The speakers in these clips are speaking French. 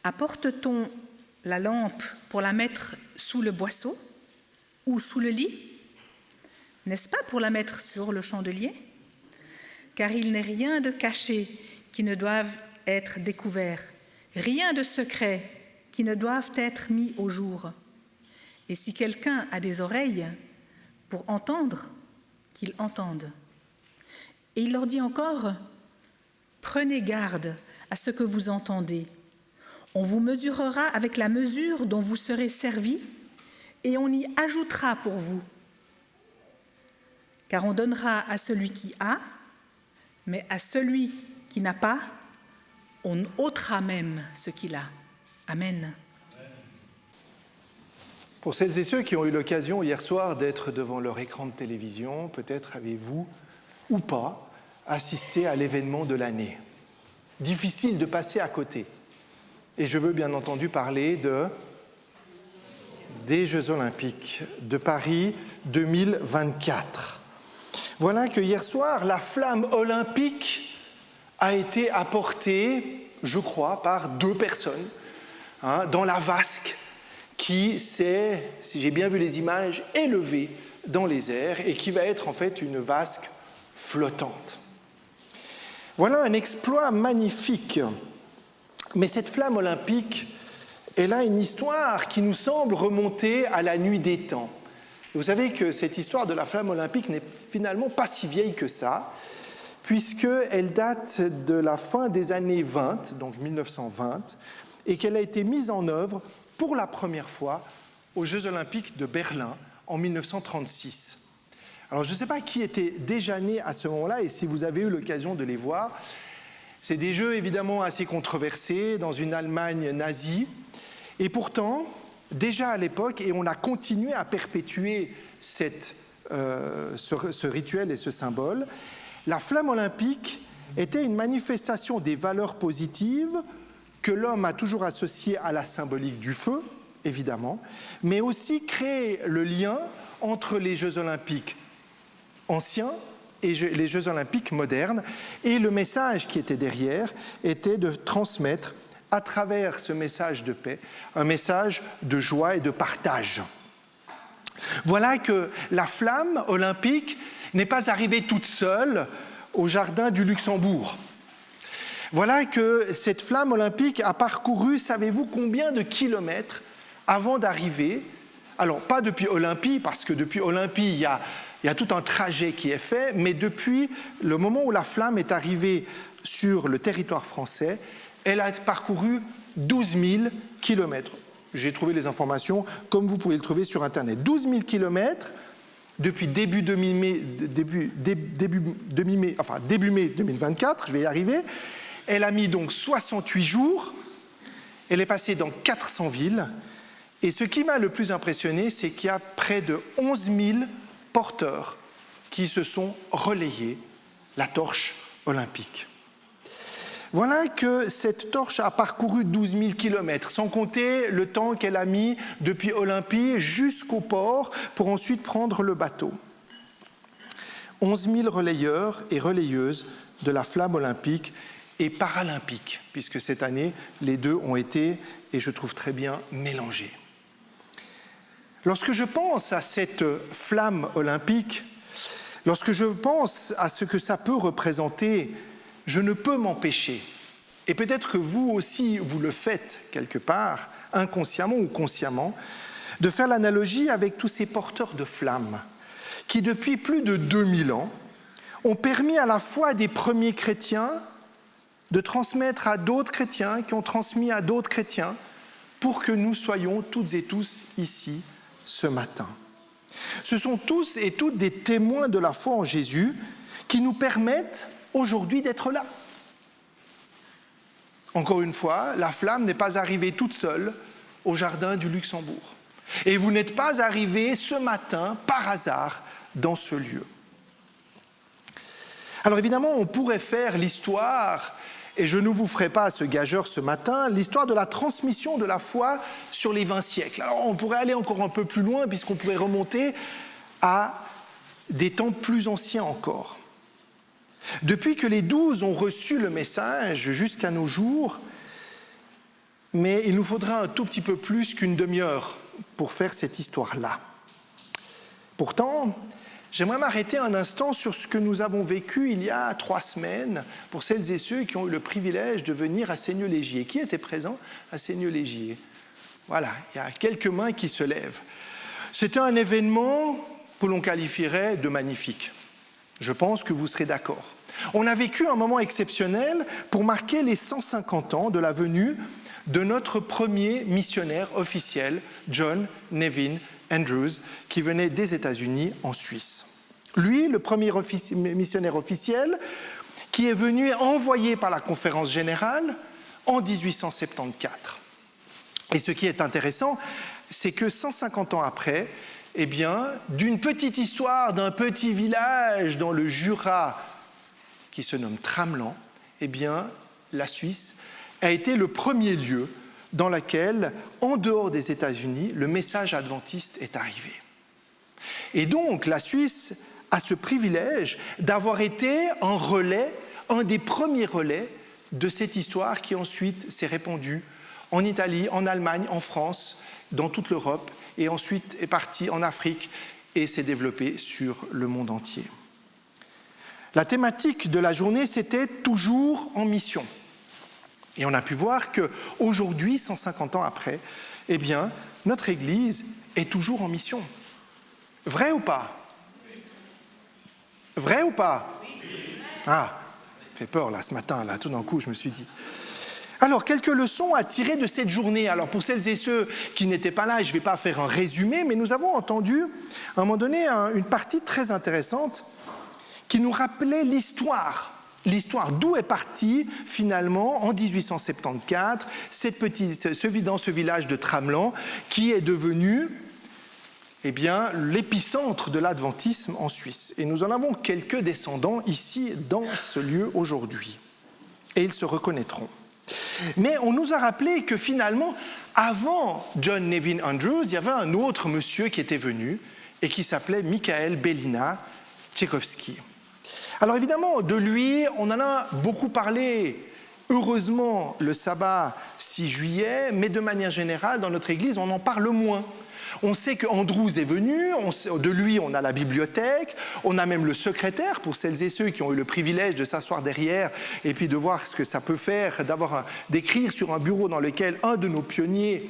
apporte-t-on la lampe pour la mettre sous le boisseau ou sous le lit? N'est-ce pas pour la mettre sur le chandelier? Car il n'est rien de caché qui ne doive être découvert, rien de secret qui ne doive être mis au jour. Et si quelqu'un a des oreilles pour entendre, qu'il entende. Et il leur dit encore, prenez garde à ce que vous entendez. On vous mesurera avec la mesure dont vous serez servis et on y ajoutera pour vous. Car on donnera à celui qui a, mais à celui qui n'a pas, on ôtera même ce qu'il a. Amen. Pour celles et ceux qui ont eu l'occasion hier soir d'être devant leur écran de télévision, peut-être avez-vous, ou pas, assisté à l'événement de l'année. Difficile de passer à côté. Et je veux bien entendu parler des Jeux Olympiques de Paris 2024. Voilà que hier soir, la flamme olympique a été apportée, je crois, par 2 personnes dans la vasque qui s'est, si j'ai bien vu les images, élevée dans les airs et qui va être en fait une vasque flottante. Voilà un exploit magnifique. Mais cette flamme olympique, elle a une histoire qui nous semble remonter à la nuit des temps. Vous savez que cette histoire de la flamme olympique n'est finalement pas si vieille que ça, puisqu'elle date de la fin des années 20, donc 1920, et qu'elle a été mise en œuvre pour la première fois aux Jeux Olympiques de Berlin en 1936. Alors je ne sais pas qui était déjà né à ce moment-là et si vous avez eu l'occasion de les voir. C'est des jeux évidemment assez controversés dans une Allemagne nazie. Et pourtant, déjà à l'époque, et on a continué à perpétuer ce rituel et ce symbole, la flamme olympique était une manifestation des valeurs positives que l'homme a toujours associées à la symbolique du feu, évidemment, mais aussi créer le lien entre les Jeux olympiques anciens et les Jeux olympiques modernes. Et le message qui était derrière était de transmettre, à travers ce message de paix, un message de joie et de partage. Voilà que la flamme olympique n'est pas arrivée toute seule au jardin du Luxembourg. Voilà que cette flamme olympique a parcouru, savez-vous combien de kilomètres avant d'arriver? Alors, pas depuis Olympie, parce que depuis Olympie, il y a tout un trajet qui est fait, mais depuis le moment où la flamme est arrivée sur le territoire français, elle a parcouru 12 000 kilomètres. J'ai trouvé les informations comme vous pouvez le trouver sur Internet. 12 000 kilomètres depuis début mai 2024, je vais y arriver. Elle a mis donc 68 jours, elle est passée dans 400 villes, et ce qui m'a le plus impressionné, c'est qu'il y a près de 11 000 porteurs qui se sont relayés la torche olympique. Voilà que cette torche a parcouru 12 000 kilomètres, sans compter le temps qu'elle a mis depuis Olympie jusqu'au port pour ensuite prendre le bateau. 11 000 relayeurs et relayeuses de la flamme olympique et paralympique, puisque cette année, les deux ont été, et je trouve très bien, mélangés. Lorsque je pense à cette flamme olympique, lorsque je pense à ce que ça peut représenter, je ne peux m'empêcher, et peut-être que vous aussi vous le faites quelque part, inconsciemment ou consciemment, de faire l'analogie avec tous ces porteurs de flammes qui, depuis plus de 2000 ans, ont permis à la fois des premiers chrétiens de transmettre à d'autres chrétiens qui ont transmis à d'autres chrétiens pour que nous soyons toutes et tous ici ce matin. Ce sont tous et toutes des témoins de la foi en Jésus qui nous permettent aujourd'hui d'être là. Encore une fois, la flamme n'est pas arrivée toute seule au jardin du Luxembourg. Et vous n'êtes pas arrivés ce matin par hasard dans ce lieu. Alors évidemment, on pourrait faire l'histoire, et je ne vous ferai pas ce gageur ce matin, l'histoire de la transmission de la foi sur les 20 siècles. Alors on pourrait aller encore un peu plus loin, puisqu'on pourrait remonter à des temps plus anciens encore. Depuis que les 12 ont reçu le message jusqu'à nos jours, mais il nous faudra un tout petit peu plus qu'une demi-heure pour faire cette histoire-là. Pourtant, j'aimerais m'arrêter un instant sur ce que nous avons vécu il y a 3 semaines pour celles et ceux qui ont eu le privilège de venir à Seigneux-Légier. Qui était présent à Seigneux-Légier? Voilà, il y a quelques mains qui se lèvent. C'était un événement que l'on qualifierait de magnifique. Je pense que vous serez d'accord. On a vécu un moment exceptionnel pour marquer les 150 ans de la venue de notre premier missionnaire officiel, John Nevin Andrews, qui venait des États-Unis en Suisse. Lui, le premier missionnaire officiel, qui est venu envoyé par la Conférence générale en 1874. Et ce qui est intéressant, c'est que 150 ans après, eh bien, d'une petite histoire d'un petit village dans le Jura qui se nomme Tramelan, eh bien, la Suisse a été le premier lieu dans lequel, en dehors des États-Unis, le message adventiste est arrivé. Et donc, la Suisse a ce privilège d'avoir été un relais, un des premiers relais de cette histoire qui ensuite s'est répandue en Italie, en Allemagne, en France, dans toute l'Europe, et ensuite est partie en Afrique et s'est développée sur le monde entier. La thématique de la journée, c'était « Toujours en mission ». Et on a pu voir qu'aujourd'hui, 150 ans après, eh bien, notre Église est toujours en mission. Vrai ou pas? Vrai ou pas? Ah, fait peur là ce matin, là, tout d'un coup, je me suis dit. Alors, quelques leçons à tirer de cette journée. Alors, pour celles et ceux qui n'étaient pas là, je ne vais pas faire un résumé, mais nous avons entendu, à un moment donné, une partie très intéressante qui nous rappelait l'histoire. L'histoire d'où est partie, finalement, en 1874, ce village de Tramelan, qui est devenu eh bien, l'épicentre de l'adventisme en Suisse. Et nous en avons quelques descendants ici, dans ce lieu aujourd'hui. Et ils se reconnaîtront. Mais on nous a rappelé que finalement, avant John Nevin Andrews, il y avait un autre monsieur qui était venu et qui s'appelait Michael Bellina Tchaïkovski. Alors évidemment, de lui, on en a beaucoup parlé, heureusement, le sabbat 6 juillet, mais de manière générale, dans notre Église, on en parle moins. On sait qu'Andrews est venu, de lui on a la bibliothèque, on a même le secrétaire pour celles et ceux qui ont eu le privilège de s'asseoir derrière et puis de voir ce que ça peut faire, d'écrire sur un bureau dans lequel un de nos pionniers,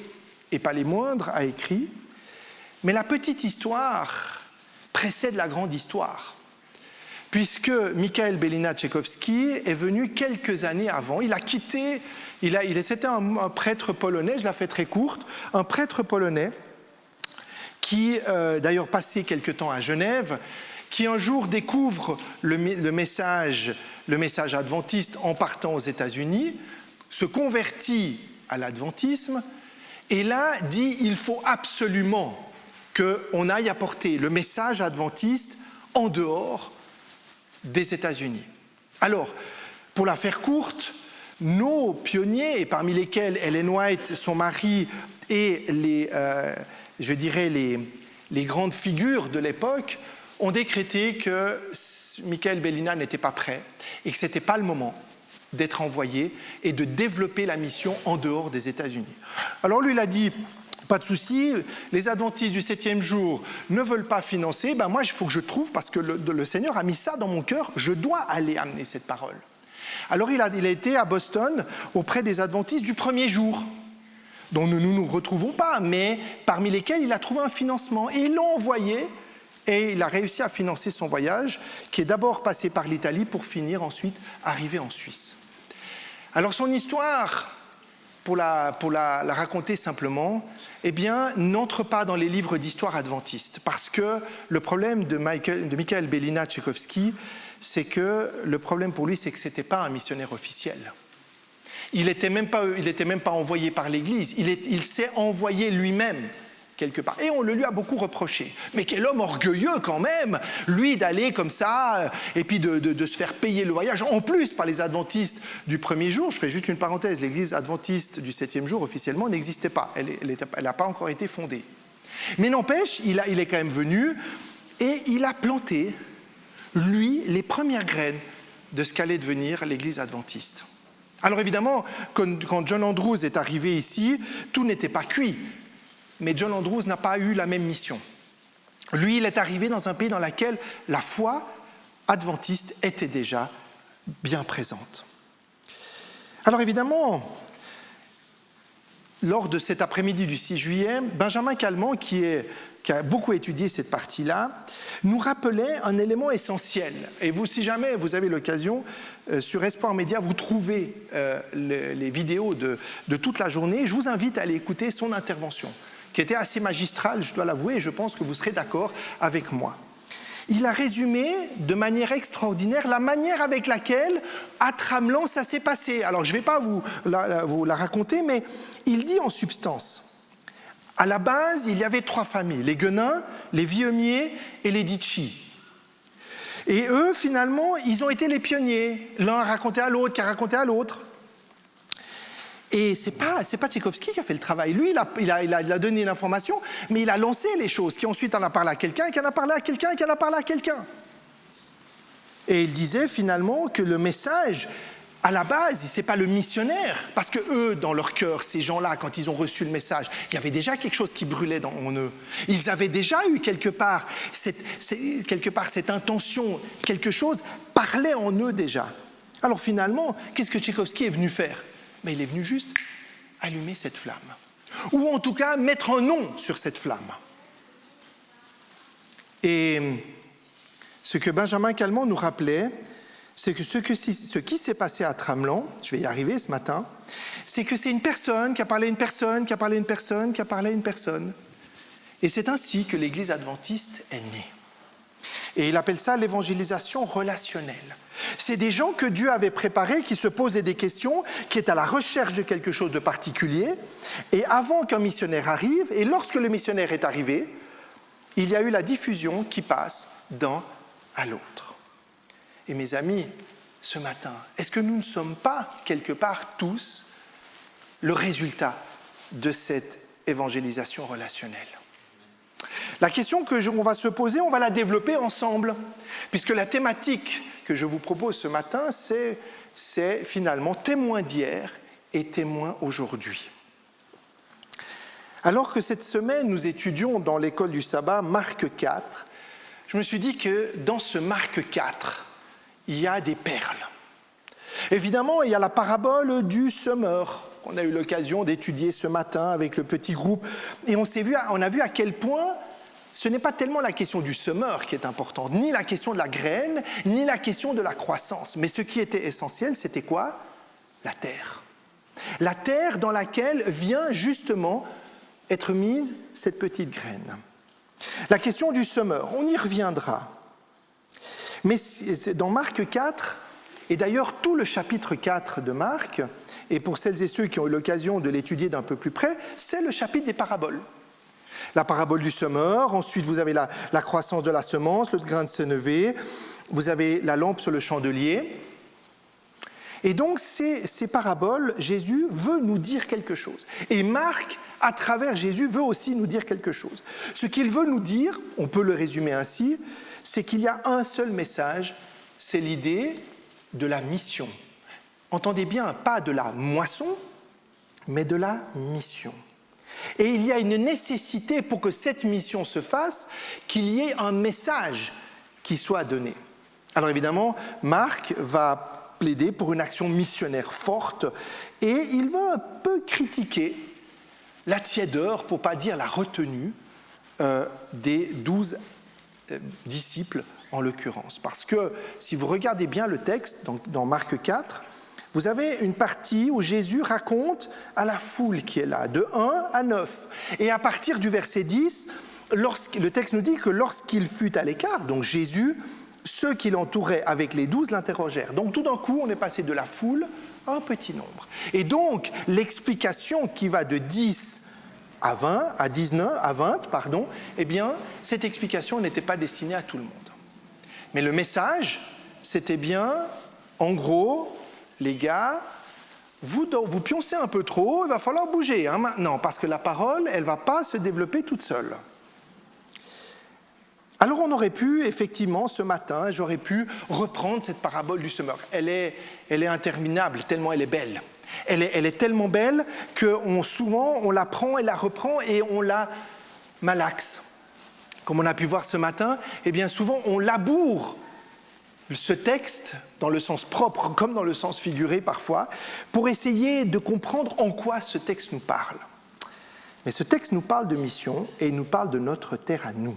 et pas les moindres, a écrit. Mais la petite histoire précède la grande histoire, puisque Michael Bellina Tchaïkovski est venu quelques années avant. Il a quitté, c'était un prêtre polonais, je la fais très courte, un prêtre polonais qui d'ailleurs passé quelque temps à Genève, qui un jour découvre le message adventiste en partant aux États-Unis, se convertit à l'adventisme, et là dit il faut absolument qu'on aille apporter le message adventiste en dehors des États-Unis. Alors, pour la faire courte, nos pionniers, et parmi lesquels Ellen White, son mari, et les grandes figures de l'époque, ont décrété que Michael Bellina n'était pas prêt et que ce n'était pas le moment d'être envoyé et de développer la mission en dehors des États-Unis. Alors lui, il a dit, pas de souci, les adventistes du 7e jour ne veulent pas financer, moi il faut que je trouve, parce que le Seigneur a mis ça dans mon cœur, je dois aller amener cette parole. Alors il a été à Boston auprès des adventistes du 1er jour, dont nous ne nous retrouvons pas, mais parmi lesquels il a trouvé un financement. Et ils l'ont envoyé, et il a réussi à financer son voyage, qui est d'abord passé par l'Italie pour finir ensuite arriver en Suisse. Alors son histoire, pour la raconter simplement, eh bien, n'entre pas dans les livres d'histoire adventiste, parce que le problème de Michael Bellina Tchaïkovski, c'est que le problème pour lui, c'est que ce n'était pas un missionnaire officiel. Il n'était même pas envoyé par l'Église, il s'est envoyé lui-même quelque part. Et on le lui a beaucoup reproché. Mais quel homme orgueilleux quand même, lui d'aller comme ça, et puis de se faire payer le voyage, en plus par les adventistes du 1er jour. Je fais juste une parenthèse, l'Église adventiste du 7e jour officiellement n'existait pas, elle n'a pas encore été fondée. Mais n'empêche, il est quand même venu, et il a planté, lui, les premières graines de ce qu'allait devenir l'Église adventiste. Alors évidemment, quand John Andrews est arrivé ici, tout n'était pas cuit. Mais John Andrews n'a pas eu la même mission. Lui, il est arrivé dans un pays dans lequel la foi adventiste était déjà bien présente. Alors évidemment, lors de cet après-midi du 6 juillet, Benjamin Calment, qui a beaucoup étudié cette partie-là, nous rappelait un élément essentiel. Et vous, si jamais vous avez l'occasion, sur Espoir Média, vous trouvez les vidéos de toute la journée. Je vous invite à aller écouter son intervention, qui était assez magistrale, je dois l'avouer, et je pense que vous serez d'accord avec moi. Il a résumé de manière extraordinaire la manière avec laquelle, à Tramelan, ça s'est passé. Alors, je ne vais pas vous la raconter, mais il dit en substance, à la base, il y avait 3 familles, les Guenin, les Vieumiers et les Ditchy. Et eux, finalement, ils ont été les pionniers. L'un a raconté à l'autre, qui a raconté à l'autre. Et c'est pas Tchaïkovski qui a fait le travail. Lui, il a donné l'information, mais il a lancé les choses, qui ensuite en a parlé à quelqu'un, qui en a parlé à quelqu'un, qui en a parlé à quelqu'un. Et il disait finalement que le message, à la base, c'est pas le missionnaire, parce que eux, dans leur cœur, ces gens-là, quand ils ont reçu le message, il y avait déjà quelque chose qui brûlait en eux. Ils avaient déjà eu quelque part cette intention, quelque chose parlait en eux déjà. Alors finalement, qu'est-ce que Tchaïkovski est venu faire ? Mais il est venu juste allumer cette flamme. Ou en tout cas, mettre un nom sur cette flamme. Et ce que Benjamin Calment nous rappelait, c'est que ce qui s'est passé à Tramelan, je vais y arriver ce matin, c'est que c'est une personne qui a parlé à une personne, qui a parlé à une personne, qui a parlé à une personne. Et c'est ainsi que l'Église adventiste est née. Et il appelle ça l'évangélisation relationnelle. C'est des gens que Dieu avait préparés, qui se posaient des questions, qui étaient à la recherche de quelque chose de particulier. Et avant qu'un missionnaire arrive, et lorsque le missionnaire est arrivé, il y a eu la diffusion qui passe d'un à l'autre. Et mes amis, ce matin, est-ce que nous ne sommes pas, quelque part, tous, le résultat de cette évangélisation relationnelle ? La question qu'on va se poser, on va la développer ensemble, puisque la thématique que je vous propose ce matin, c'est finalement témoin d'hier et témoin aujourd'hui. Alors que cette semaine, nous étudions dans l'école du sabbat Marc 4, je me suis dit que dans ce Marc 4, il y a des perles. Évidemment, il y a la parabole du semeur, qu'on a eu l'occasion d'étudier ce matin avec le petit groupe, et on a vu à quel point ce n'est pas tellement la question du semeur qui est importante, ni la question de la graine, ni la question de la croissance. Mais ce qui était essentiel, c'était quoi ? La terre. La terre dans laquelle vient justement être mise cette petite graine. La question du semeur, on y reviendra. Mais dans Marc 4, et d'ailleurs tout le chapitre 4 de Marc, et pour celles et ceux qui ont eu l'occasion de l'étudier d'un peu plus près, c'est le chapitre des paraboles. La parabole du semeur, ensuite vous avez la croissance de la semence, le grain de sénévé, vous avez la lampe sur le chandelier. Et donc ces paraboles, Jésus veut nous dire quelque chose. Et Marc, à travers Jésus, veut aussi nous dire quelque chose. Ce qu'il veut nous dire, on peut le résumer ainsi, c'est qu'il y a un seul message, c'est l'idée de la mission. Entendez bien, pas de la moisson, mais de la mission. Et il y a une nécessité pour que cette mission se fasse, qu'il y ait un message qui soit donné. Alors évidemment, Marc va plaider pour une action missionnaire forte et il va un peu critiquer la tiédeur, pour ne pas dire la retenue, des 12 disciples en l'occurrence. Parce que si vous regardez bien le texte dans Marc 4, vous avez une partie où Jésus raconte à la foule qui est là, de 1 à 9. Et à partir du verset 10, le texte nous dit que lorsqu'il fut à l'écart, donc Jésus, ceux qui l'entouraient avec les 12 l'interrogèrent. Donc tout d'un coup, on est passé de la foule à un petit nombre. Et donc, l'explication qui va de 10 à 20, à 19, à 20, eh bien, cette explication n'était pas destinée à tout le monde. Mais le message, c'était bien, en gros, les gars, vous pioncez un peu trop, il va falloir bouger maintenant, parce que la parole, elle ne va pas se développer toute seule. Alors on aurait pu, effectivement, ce matin, j'aurais pu reprendre cette parabole du semeur. Elle est interminable, tellement elle est belle. Elle est tellement belle que souvent on la prend et la reprend et on la malaxe. Comme on a pu voir ce matin, eh bien souvent on laboure ce texte dans le sens propre comme dans le sens figuré parfois pour essayer de comprendre en quoi ce texte nous parle. Mais ce texte nous parle de mission et il nous parle de notre terre à nous.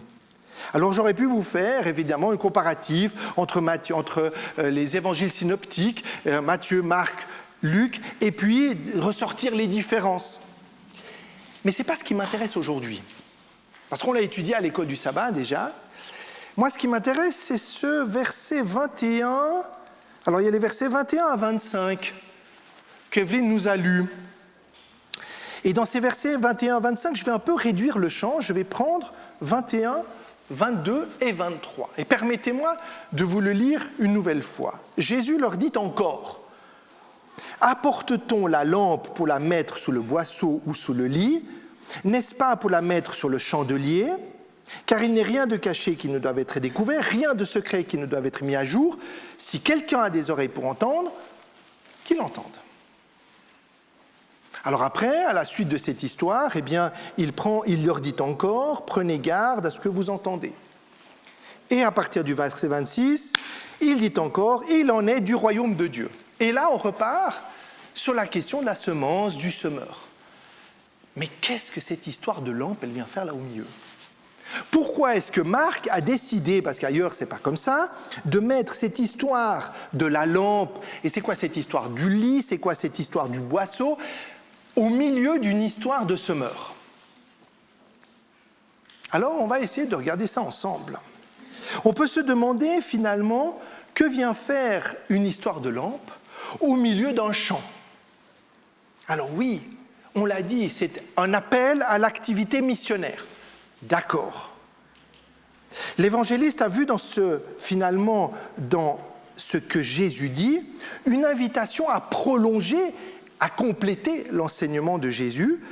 Alors j'aurais pu vous faire évidemment un comparatif entre les évangiles synoptiques, Matthieu, Marc, Luc, et puis ressortir les différences. Mais ce n'est pas ce qui m'intéresse aujourd'hui. Parce qu'on l'a étudié à l'école du sabbat déjà. Moi, ce qui m'intéresse, c'est ce verset 21. Alors il y a les versets 21 à 25 qu'Evelyne nous a lus. Et dans ces versets 21 à 25, je vais un peu réduire le champ. Je vais prendre 21, 22 et 23. Et permettez-moi de vous le lire une nouvelle fois. Jésus leur dit encore : « Apporte-t-on la lampe pour la mettre sous le boisseau ou sous le lit ? N'est-ce pas pour la mettre sur le chandelier ? Car il n'est rien de caché qui ne doive être découvert, rien de secret qui ne doive être mis à jour. Si quelqu'un a des oreilles pour entendre, qu'il entende. » Alors après, à la suite de cette histoire, eh bien, il leur dit encore : « Prenez garde à ce que vous entendez. » Et à partir du verset 26, il dit encore : « Il en est du royaume de Dieu. » Et là, on repart sur la question de la semence du semeur. Mais qu'est-ce que cette histoire de lampe, elle vient faire là au milieu ? Pourquoi est-ce que Marc a décidé, parce qu'ailleurs c'est pas comme ça, de mettre cette histoire de la lampe, et c'est quoi cette histoire du lit, c'est quoi cette histoire du boisseau, au milieu d'une histoire de semeur ? Alors on va essayer de regarder ça ensemble. On peut se demander finalement, que vient faire une histoire de lampe au milieu d'un champ ? Alors oui, on l'a dit, c'est un appel à l'activité missionnaire. D'accord. L'évangéliste a vu dans ce que Jésus dit, une invitation à prolonger, à compléter l'enseignement de Jésus,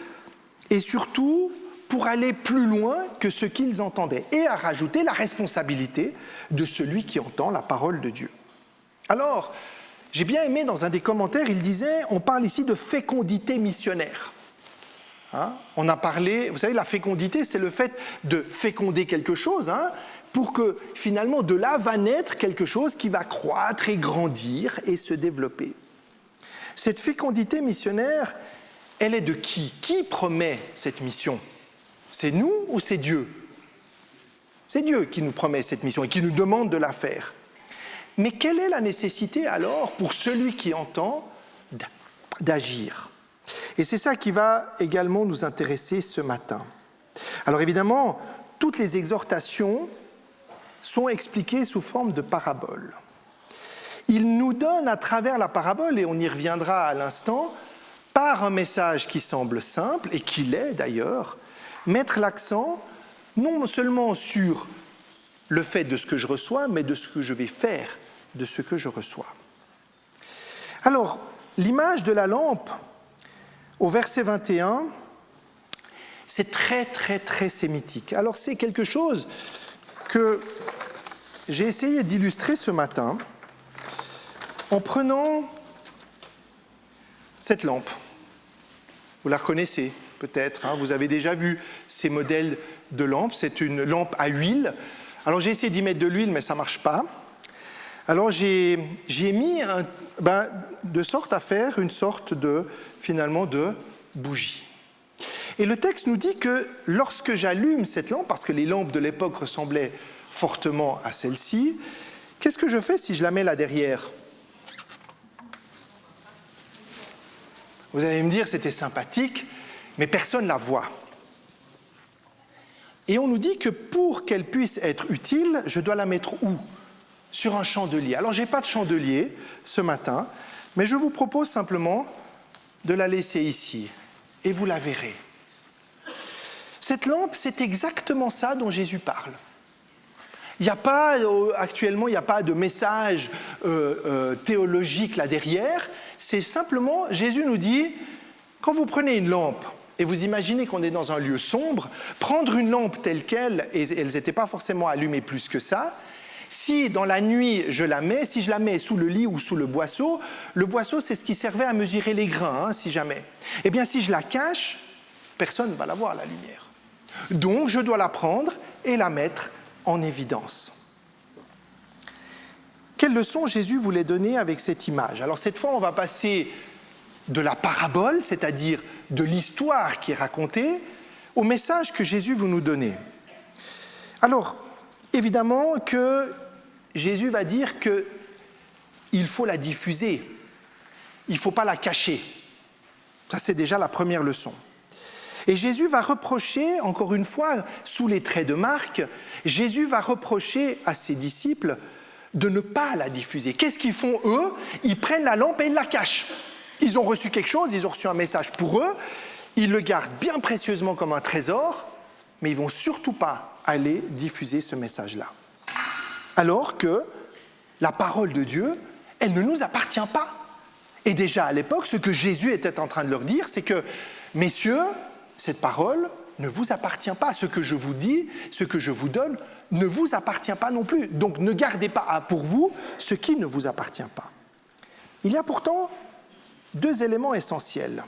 et surtout pour aller plus loin que ce qu'ils entendaient, et à rajouter la responsabilité de celui qui entend la parole de Dieu. Alors, j'ai bien aimé dans un des commentaires, il disait, on parle ici de fécondité missionnaire. On a parlé, vous savez, la fécondité, c'est le fait de féconder quelque chose, pour que finalement de là va naître quelque chose qui va croître et grandir et se développer. Cette fécondité missionnaire, elle est de qui ? Qui promet cette mission ? C'est nous ou c'est Dieu ? C'est Dieu qui nous promet cette mission et qui nous demande de la faire. Mais quelle est la nécessité alors pour celui qui entend d'agir ? Et c'est ça qui va également nous intéresser ce matin. Alors évidemment, toutes les exhortations sont expliquées sous forme de paraboles. Il nous donne à travers la parabole, et on y reviendra à l'instant, par un message qui semble simple, et qui l'est d'ailleurs, mettre l'accent non seulement sur le fait de ce que je reçois, mais de ce que je vais faire de ce que je reçois. Alors, l'image de la lampe, au verset 21, c'est très, très, très sémitique. Alors, c'est quelque chose que j'ai essayé d'illustrer ce matin en prenant cette lampe. Vous la reconnaissez peut-être, vous avez déjà vu ces modèles de lampes. C'est une lampe à huile. Alors, j'ai essayé d'y mettre de l'huile, mais ça ne marche pas. Alors, j'y ai mis de sorte à faire une sorte de bougie. Et le texte nous dit que lorsque j'allume cette lampe, parce que les lampes de l'époque ressemblaient fortement à celle-ci, qu'est-ce que je fais si je la mets là derrière ? Vous allez me dire, c'était sympathique, mais personne ne la voit. Et on nous dit que pour qu'elle puisse être utile, je dois la mettre où ? Sur un chandelier. Alors, je n'ai pas de chandelier ce matin, mais je vous propose simplement de la laisser ici, et vous la verrez. Cette lampe, c'est exactement ça dont Jésus parle. Actuellement, il n'y a pas de message théologique là derrière, c'est simplement, Jésus nous dit, quand vous prenez une lampe, et vous imaginez qu'on est dans un lieu sombre, prendre une lampe telle qu'elle, et elles n'étaient pas forcément allumées plus que ça, si dans la nuit je la mets, si je la mets sous le lit ou sous le boisseau c'est ce qui servait à mesurer les grains, si jamais. Eh bien si je la cache, personne ne va la voir, la lumière. Donc je dois la prendre et la mettre en évidence. Quelle leçon Jésus voulait donner avec cette image? Alors cette fois, on va passer de la parabole, c'est-à-dire de l'histoire qui est racontée, au message que Jésus veut nous donner. Alors, évidemment que Jésus va dire qu'il faut la diffuser, il ne faut pas la cacher. Ça, c'est déjà la première leçon. Et Jésus va reprocher, encore une fois, sous les traits de Marc, Jésus va reprocher à ses disciples de ne pas la diffuser. Qu'est-ce qu'ils font, eux? Ils prennent la lampe et ils la cachent. Ils ont reçu quelque chose, ils ont reçu un message pour eux, ils le gardent bien précieusement comme un trésor, mais ils ne vont surtout pas aller diffuser ce message-là. Alors que la parole de Dieu, elle ne nous appartient pas. Et déjà à l'époque, ce que Jésus était en train de leur dire, c'est que, messieurs, cette parole ne vous appartient pas. Ce que je vous dis, ce que je vous donne, ne vous appartient pas non plus. Donc ne gardez pas pour vous ce qui ne vous appartient pas. Il y a pourtant 2 éléments essentiels.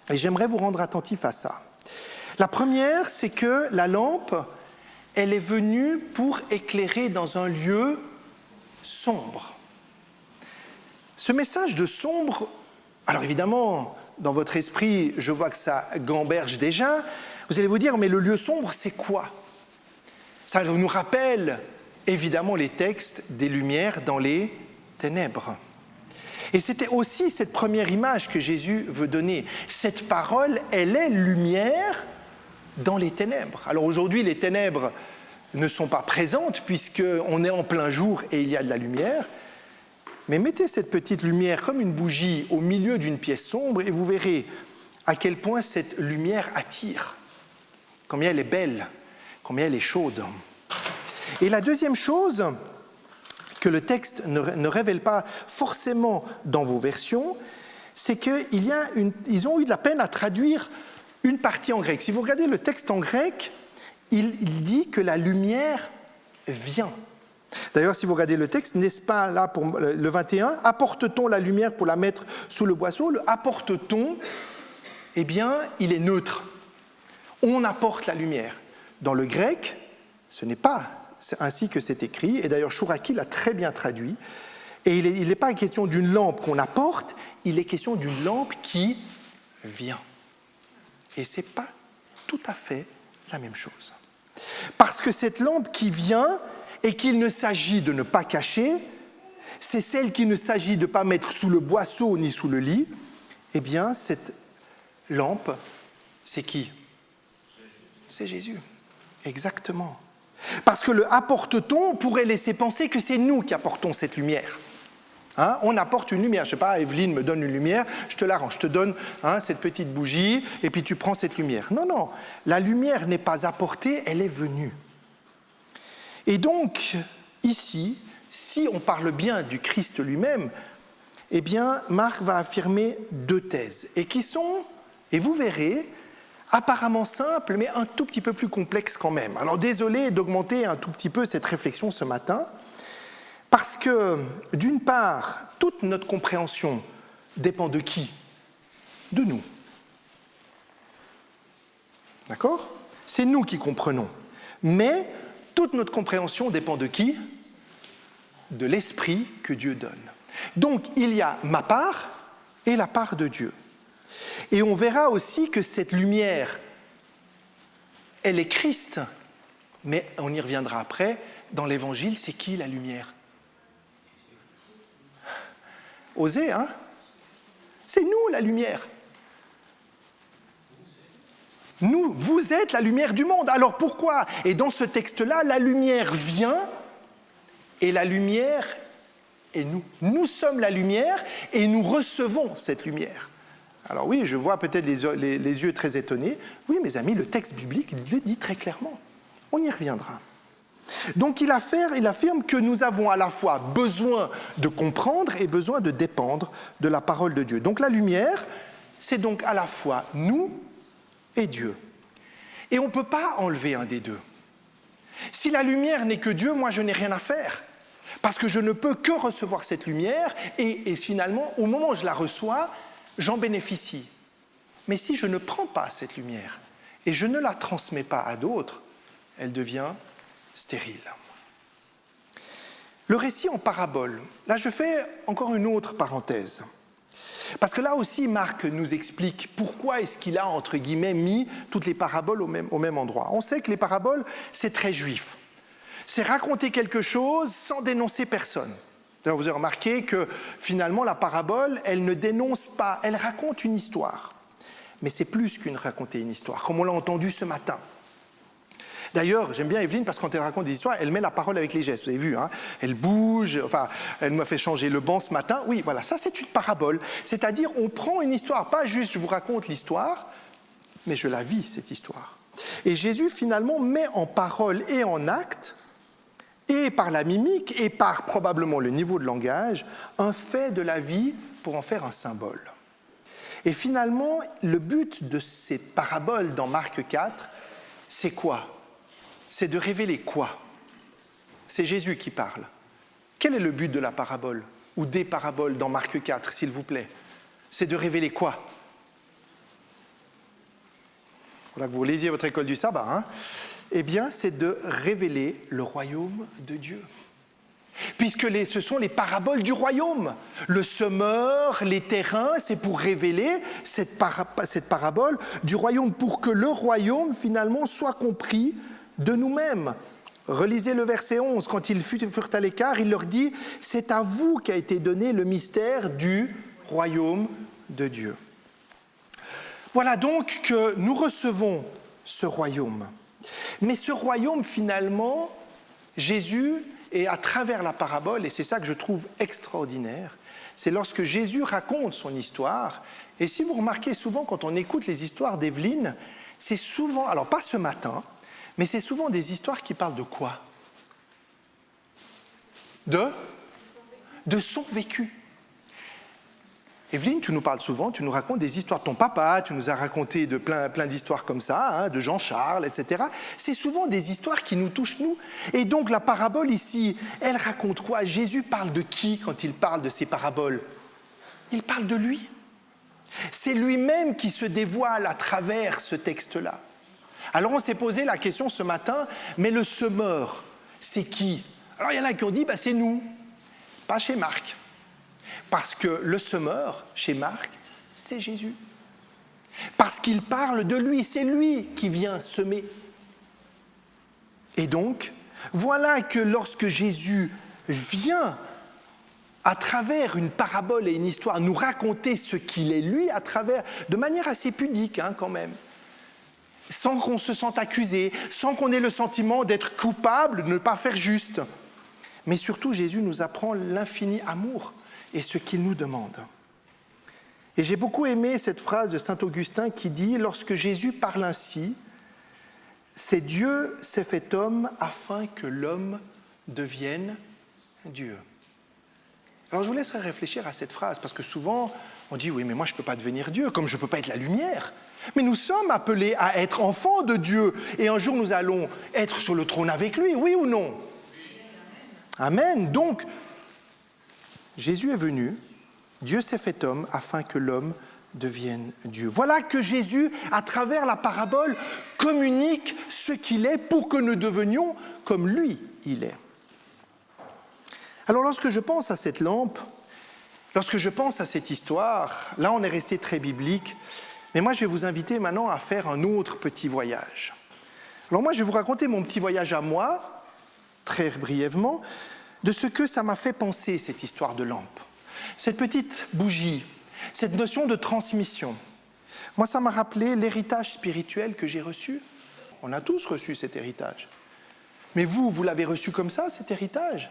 Et j'aimerais vous rendre attentifs à ça. La première, c'est que la lampe, elle est venue pour éclairer dans un lieu sombre. Ce message de sombre, alors évidemment, dans votre esprit, je vois que ça gamberge déjà. Vous allez vous dire, mais le lieu sombre, c'est quoi? Ça nous rappelle évidemment les textes des lumières dans les ténèbres. Et c'était aussi cette première image que Jésus veut donner. Cette parole, elle est lumière dans les ténèbres. Alors aujourd'hui, les ténèbres ne sont pas présentes puisqu'on est en plein jour et il y a de la lumière. Mais mettez cette petite lumière comme une bougie au milieu d'une pièce sombre et vous verrez à quel point cette lumière attire, combien elle est belle, combien elle est chaude. Et la deuxième chose que le texte ne révèle pas forcément dans vos versions, c'est qu'ils ont eu de la peine à traduire une partie en grec. Si vous regardez le texte en grec, il dit que la lumière vient. D'ailleurs, si vous regardez le texte, n'est-ce pas là pour le 21, apporte-t-on la lumière pour la mettre sous le boisseau? Le apporte-t-on, eh bien, il est neutre. On apporte la lumière. Dans le grec, ce n'est pas ainsi que c'est écrit, et d'ailleurs Chouraki l'a très bien traduit, et il n'est pas question d'une lampe qu'on apporte, il est question d'une lampe qui vient. Et ce n'est pas tout à fait la même chose. Parce que cette lampe qui vient, et qu'il ne s'agit de ne pas cacher, c'est celle qu'il ne s'agit de ne pas mettre sous le boisseau ni sous le lit, eh bien cette lampe, c'est qui? C'est Jésus, exactement. Parce que le apporte-t-on pourrait laisser penser que c'est nous qui apportons cette lumière. On apporte une lumière. Je ne sais pas, Evelyne me donne une lumière, je te la rends, je te donne cette petite bougie et puis tu prends cette lumière. Non, la lumière n'est pas apportée, elle est venue. Et donc, ici, si on parle bien du Christ lui-même, eh bien, Marc va affirmer 2 thèses, et qui sont, et vous verrez, apparemment simples, mais un tout petit peu plus complexes quand même. Alors, désolé d'augmenter un tout petit peu cette réflexion ce matin, parce que, d'une part, toute notre compréhension dépend de qui? De nous. D'accord? C'est nous qui comprenons. Mais toute notre compréhension dépend de qui? De l'esprit que Dieu donne. Donc, il y a ma part et la part de Dieu. Et on verra aussi que cette lumière, elle est Christ, mais on y reviendra après, dans l'Évangile, c'est qui la lumière? Osez, hein? C'est nous la lumière. Nous, vous êtes la lumière du monde. Alors pourquoi? Et dans ce texte-là, la lumière vient et la lumière est nous. Nous sommes la lumière et nous recevons cette lumière. Alors oui, je vois peut-être les yeux très étonnés. Oui, mes amis, le texte biblique le dit très clairement. On y reviendra. Donc il affirme que nous avons à la fois besoin de comprendre et besoin de dépendre de la parole de Dieu. Donc la lumière, c'est donc à la fois nous et Dieu. Et on ne peut pas enlever un des deux. Si la lumière n'est que Dieu, moi je n'ai rien à faire. Parce que je ne peux que recevoir cette lumière et finalement, au moment où je la reçois, j'en bénéficie. Mais si je ne prends pas cette lumière et je ne la transmets pas à d'autres, elle devient stérile. Le récit en parabole, là je fais encore une autre parenthèse. Parce que là aussi, Marc nous explique pourquoi est-ce qu'il a, entre guillemets, mis toutes les paraboles au même endroit. On sait que les paraboles, c'est très juif. C'est raconter quelque chose sans dénoncer personne. D'ailleurs, vous avez remarqué que finalement, la parabole, elle ne dénonce pas, elle raconte une histoire. Mais c'est plus qu'une raconter une histoire, comme on l'a entendu ce matin. D'ailleurs, j'aime bien Evelyne parce que quand elle raconte des histoires, elle met la parole avec les gestes. Vous avez vu, hein, elle bouge, enfin, elle m'a fait changer le banc ce matin. Oui, voilà, ça c'est une parabole. C'est-à-dire, on prend une histoire, pas juste je vous raconte l'histoire, mais je la vis, cette histoire. Et Jésus, finalement, met en parole et en acte, et par la mimique, et par probablement le niveau de langage, un fait de la vie pour en faire un symbole. Et finalement, le but de ces paraboles dans Marc 4, c'est quoi ? C'est de révéler quoi ? C'est Jésus qui parle. Quel est le but de la parabole ou des paraboles dans Marc 4, s'il vous plaît ? C'est de révéler quoi ? Voilà que vous lisiez votre école du sabbat, hein ? Eh bien, c'est de révéler le royaume de Dieu. Puisque ce sont les paraboles du royaume. Le semeur, les terrains, c'est pour révéler cette parabole du royaume, pour que le royaume, finalement, soit compris de nous-mêmes. Relisez le verset 11, quand ils furent à l'écart, il leur dit « C'est à vous qu'a été donné le mystère du royaume de Dieu ». Voilà donc que nous recevons ce royaume. Mais ce royaume, finalement, Jésus, et à travers la parabole, et c'est ça que je trouve extraordinaire, c'est lorsque Jésus raconte son histoire, et si vous remarquez souvent quand on écoute les histoires d'Evelyne, c'est souvent, alors pas ce matin, mais c'est souvent des histoires qui parlent de quoi ? De son vécu. Evelyne, tu nous parles souvent, tu nous racontes des histoires de ton papa, tu nous as raconté de plein d'histoires comme ça, hein, de Jean-Charles, etc. C'est souvent des histoires qui nous touchent, nous. Et donc la parabole ici, elle raconte quoi ? Jésus parle de qui quand il parle de ces paraboles ? Il parle de lui. C'est lui-même qui se dévoile à travers ce texte-là. Alors on s'est posé la question ce matin, mais le semeur, c'est qui ? Alors il y en a qui ont dit, c'est nous, pas chez Marc. Parce que le semeur, chez Marc, c'est Jésus. Parce qu'il parle de lui, c'est lui qui vient semer. Et donc, voilà que lorsque Jésus vient, à travers une parabole et une histoire, nous raconter ce qu'il est lui, à travers, de manière assez pudique quand même, sans qu'on se sente accusé, sans qu'on ait le sentiment d'être coupable, de ne pas faire juste. Mais surtout, Jésus nous apprend l'infini amour et ce qu'il nous demande. Et j'ai beaucoup aimé cette phrase de saint Augustin qui dit « Lorsque Jésus parle ainsi, c'est Dieu s'est fait homme afin que l'homme devienne Dieu. » Alors je vous laisserai réfléchir à cette phrase, parce que souvent on dit « Oui, mais moi je ne peux pas devenir Dieu, comme je ne peux pas être la lumière. » Mais nous sommes appelés à être enfants de Dieu, et un jour nous allons être sur le trône avec lui, oui ou non ? Amen. Donc, Jésus est venu, Dieu s'est fait homme afin que l'homme devienne Dieu. Voilà que Jésus, à travers la parabole, communique ce qu'il est pour que nous devenions comme lui, il est. Alors lorsque je pense à cette lampe, lorsque je pense à cette histoire, là on est resté très biblique, mais moi je vais vous inviter maintenant à faire un autre petit voyage. Alors moi je vais vous raconter mon petit voyage à moi, très brièvement, de ce que ça m'a fait penser, cette histoire de lampe. Cette petite bougie, cette notion de transmission. Moi, ça m'a rappelé l'héritage spirituel que j'ai reçu. On a tous reçu cet héritage. Mais vous l'avez reçu comme ça, cet héritage ?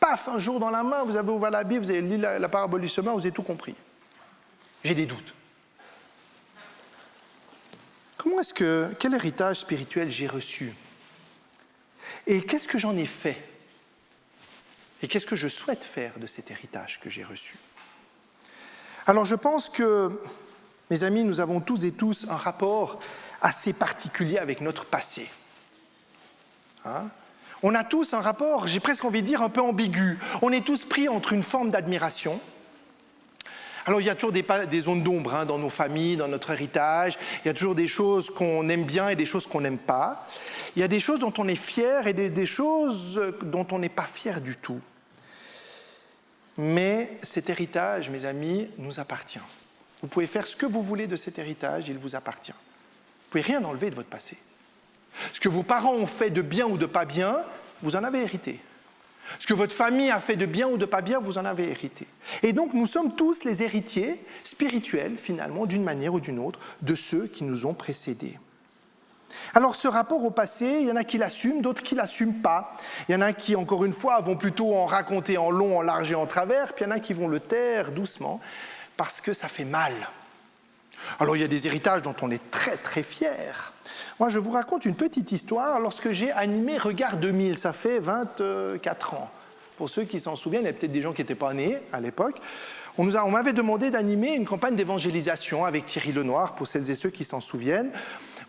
Paf, un jour dans la main, vous avez ouvert la Bible, vous avez lu la parabole du semeur, vous avez tout compris. J'ai des doutes. Quel héritage spirituel j'ai reçu ? Et qu'est-ce que j'en ai fait ? Et qu'est-ce que je souhaite faire de cet héritage que j'ai reçu ? Alors je pense que Mes amis, nous avons tous et tous un rapport assez particulier avec notre passé. Hein? On a tous un rapport, j'ai presque envie de dire, un peu ambigu. On est tous pris entre une forme d'admiration. Alors il y a toujours des zones d'ombre dans nos familles, dans notre héritage. Il y a toujours des choses qu'on aime bien et des choses qu'on n'aime pas. Il y a des choses dont on est fier et des choses dont on n'est pas fier du tout. Mais cet héritage, mes amis, nous appartient. Vous pouvez faire ce que vous voulez de cet héritage, il vous appartient. Vous ne pouvez rien enlever de votre passé. Ce que vos parents ont fait de bien ou de pas bien, vous en avez hérité. Ce que votre famille a fait de bien ou de pas bien, vous en avez hérité. Et donc nous sommes tous les héritiers spirituels, finalement, d'une manière ou d'une autre, de ceux qui nous ont précédés. Alors ce rapport au passé, il y en a qui l'assument, d'autres qui ne l'assument pas. Il y en a qui, encore une fois, vont plutôt en raconter en long, en large et en travers, puis il y en a qui vont le taire doucement, parce que ça fait mal. Alors il y a des héritages dont on est très très fier. Moi je vous raconte une petite histoire lorsque j'ai animé Regard 2000, ça fait 24 ans. Pour ceux qui s'en souviennent, il y a peut-être des gens qui n'étaient pas nés à l'époque. On m'avait demandé d'animer une campagne d'évangélisation avec Thierry Lenoir, pour celles et ceux qui s'en souviennent.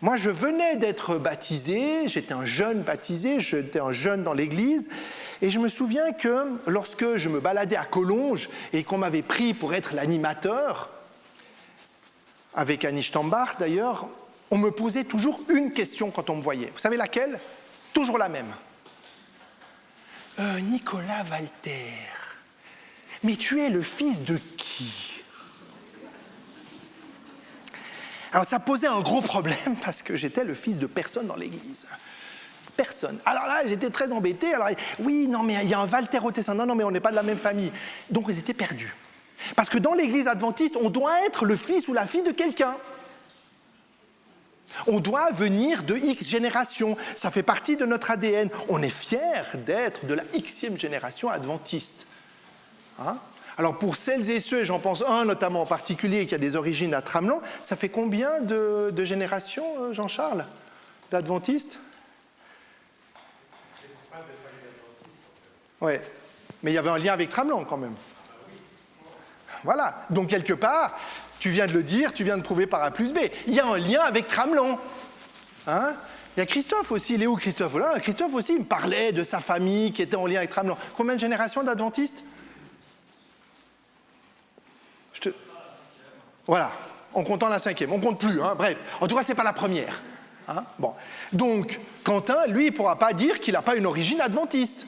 Moi je venais d'être baptisé, j'étais un jeune baptisé, j'étais un jeune dans l'église, et je me souviens que lorsque je me baladais à Collonges et qu'on m'avait pris pour être l'animateur, avec Annie Stambach d'ailleurs, on me posait toujours une question quand on me voyait. Vous savez laquelle ? Toujours la même. Nicolas Walter, mais tu es le fils de qui ? Alors ça posait un gros problème parce que j'étais le fils de personne dans l'église. Personne. Alors là, j'étais très embêté. Alors, oui, non, mais il y a un Walter au Tessin. Non, mais on n'est pas de la même famille. Donc ils étaient perdus. Parce que dans l'église adventiste, on doit être le fils ou la fille de quelqu'un. On doit venir de X génération. Ça fait partie de notre ADN. On est fiers d'être de la Xème génération adventiste. Hein ? Alors pour celles et ceux, et j'en pense un notamment en particulier qui a des origines à Tramelan, ça fait combien de générations, Jean-Charles, d'adventistes ? Oui, mais il y avait un lien avec Tramelan quand même. Voilà, donc quelque part, tu viens de le dire, tu viens de prouver par A plus B. Il y a un lien avec Tramelan. Hein ? Il y a Christophe aussi, il est où Christophe ? Voilà, Christophe aussi me parlait de sa famille qui était en lien avec Tramelan. Combien de générations d'adventistes ? Voilà, en comptant la 5e, on ne compte plus, hein, bref. En tout cas, ce n'est pas la première. Hein, bon. Donc, Quentin, lui, il ne pourra pas dire qu'il n'a pas une origine adventiste.